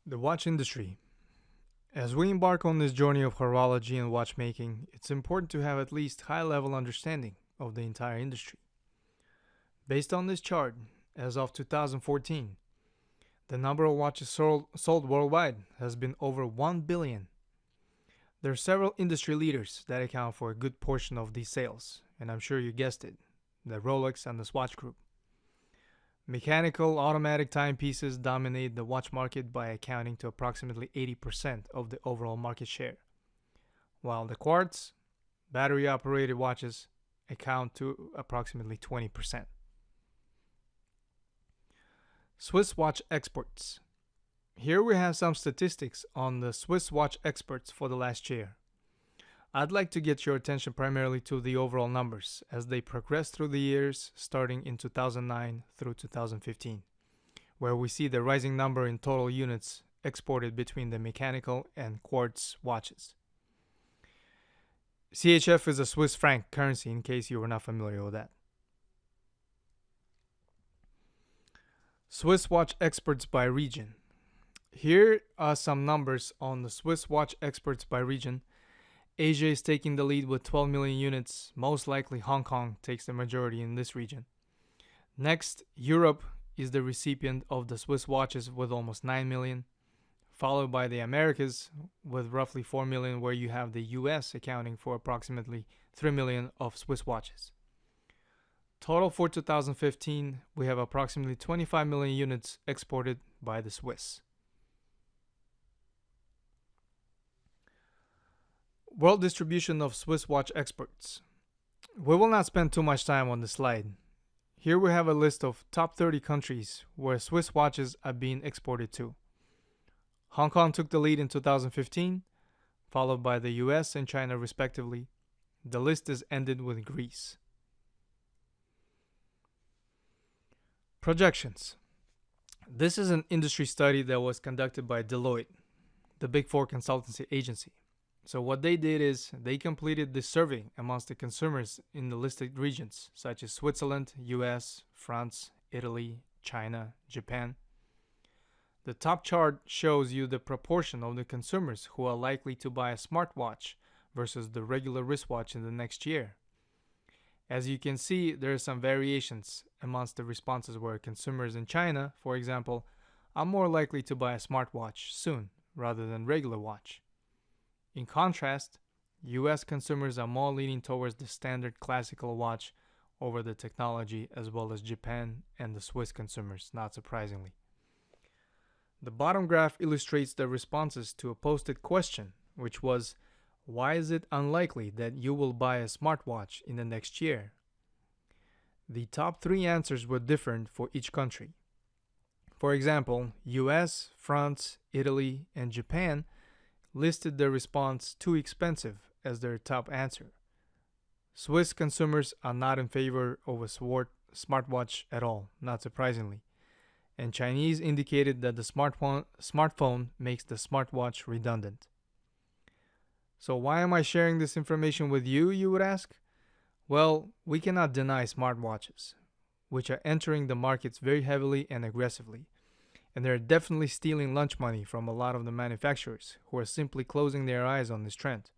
The watch industry. As we embark on this journey of horology and watchmaking, it's important to have at least high level understanding of the entire industry. Based on this chart, as of 2014, the number of watches sold worldwide has been over 1 billion. There are several industry leaders that account for a good portion of these sales, and I'm sure you guessed it, the Rolex and the Swatch Group. Mechanical automatic timepieces dominate the watch market by accounting to approximately 80% of the overall market share, while the quartz, battery operated watches account to approximately 20%. Swiss watch exports. Here we have some statistics on the Swiss watch exports for the last year. I'd like to get your attention primarily to the overall numbers as they progress through the years starting in 2009 through 2015, where we see the rising number in total units exported between the mechanical and quartz watches. CHF is a Swiss franc currency in case you were not familiar with that. Swiss watch exports by region. Here are some numbers on the Swiss watch exports by region. Asia is taking the lead with 12 million units. Most likely Hong Kong takes the majority in this region. Next, Europe is the recipient of the Swiss watches with almost 9 million, followed by the Americas with roughly 4 million, where you have the US accounting for approximately 3 million of Swiss watches. Total for 2015, we have approximately 25 million units exported by the Swiss. World distribution of Swiss watch exports. We will not spend too much time on this slide. Here we have a list of top 30 countries where Swiss watches are being exported to. Hong Kong took the lead in 2015, followed by the US and China respectively. The list is ended with Greece. Projections. This is an industry study that was conducted by Deloitte, the Big Four consultancy agency. So what they did is they completed this survey amongst the consumers in the listed regions such as Switzerland, US, France, Italy, China, Japan. The top chart shows you the proportion of the consumers who are likely to buy a smartwatch versus the regular wristwatch in the next year. As you can see, there are some variations amongst the responses where consumers in China, for example, are more likely to buy a smartwatch soon rather than regular watch. In contrast, US consumers are more leaning towards the standard classical watch over the technology, as well as Japan and the Swiss consumers, not surprisingly. The bottom graph illustrates the responses to a posted question, which was, why is it unlikely that you will buy a smartwatch in the next year? The top 3 answers were different for each country. For example, US, France, Italy, and Japan listed their response too expensive as their top answer. Swiss consumers are not in favor of a smartwatch at all, not surprisingly. And Chinese indicated that the smartphone makes the smartwatch redundant. So why am I sharing this information with you, you would ask? Well, we cannot deny smartwatches, which are entering the markets very heavily and aggressively. And they're definitely stealing lunch money from a lot of the manufacturers who are simply closing their eyes on this trend.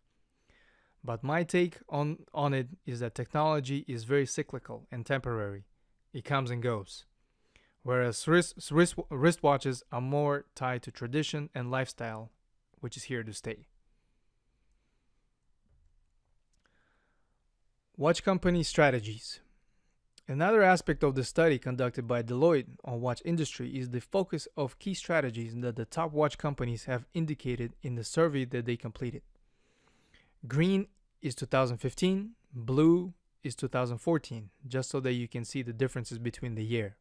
But my take on it is that technology is very cyclical and temporary. It comes and goes. Whereas wristwatches are more tied to tradition and lifestyle, which is here to stay. Watch company strategies. Another aspect of the study conducted by Deloitte on watch industry is the focus of key strategies that the top watch companies have indicated in the survey that they completed. Green is 2015, blue is 2014, just so that you can see the differences between the year.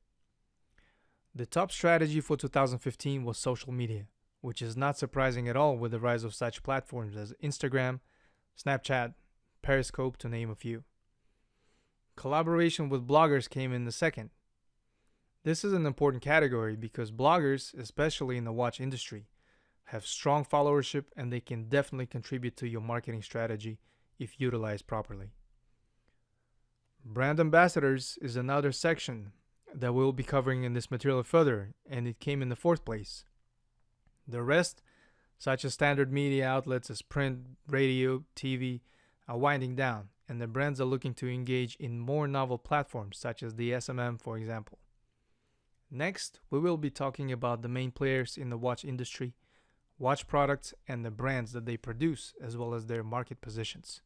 The top strategy for 2015 was social media, which is not surprising at all with the rise of such platforms as Instagram, Snapchat, Periscope, to name a few. Collaboration with bloggers came in the second. This is an important category because bloggers, especially in the watch industry, have strong followership and they can definitely contribute to your marketing strategy if utilized properly. Brand ambassadors is another section that we'll be covering in this material further, and it came in the fourth place. The rest, such as standard media outlets as print, radio, TV, are winding down, and the brands are looking to engage in more novel platforms such as the SMM, for example. Next, we will be talking about the main players in the watch industry, watch products, and the brands that they produce, as well as their market positions.